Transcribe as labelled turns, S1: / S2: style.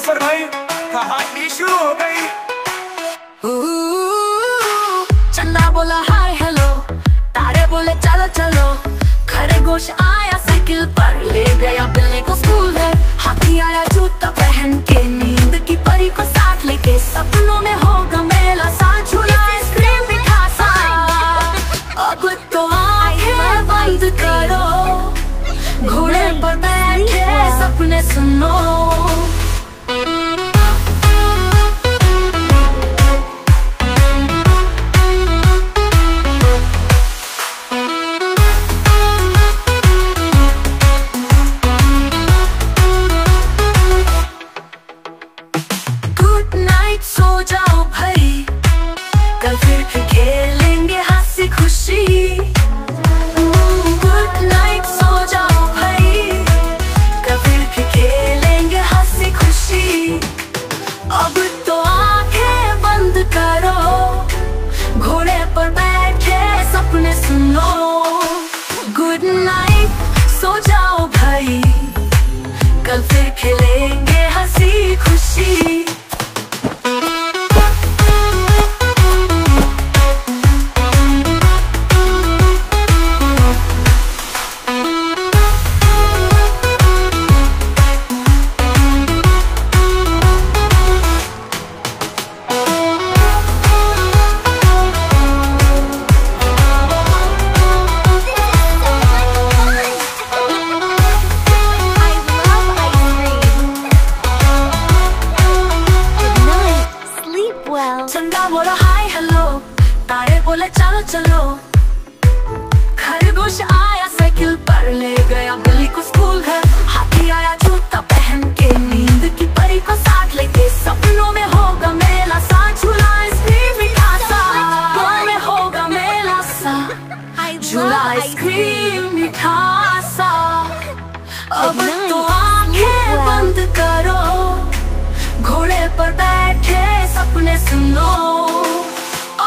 S1: पर भाई कहानी शुरू हो गई।
S2: चन्ना बोला हाय हेलो, तारे बोले चलो चलो, खरगोश आया साइकिल पर ले गया बिल्ली को स्कूल है। हाथी आया जूता पहन के, नींद की परी को साथ लेके, सपनों में होगा मेला सा, झूला आइसक्रीम मीठा सा। अब तो आंखें बंद करो, घोड़े पर बैठे सपने सुनो। सो जाओ भाई, कल फिर खेलेंगे हंसी खुशी। गुड नाइट सो जाओ भाई, कल फिर खेलेंगे हंसी खुशी। अब तो आंखें बंद करो, घोड़े पर बैठे सपने सुनो। गुड नाइट सो जाओ भाई, कल फिर खेलेंगे हंसी खुशी। चंदा बोला हाय हेलो, तारे बोले चलो चलो, खरगोश आया साइकिल पर ले गया बिल्ली को स्कूल है। हाथी आया जूता पहन के, नींद की परी को साथ लेके, सपनों में होगा मेला सा, झूला आइसक्रीम मीठा सा। सपनों में होगा मेला सा, झूला आइसक्रीम मीठा सा। अब तो आंखें बंद करो, घोड़े पर बैठे सपने सुनो।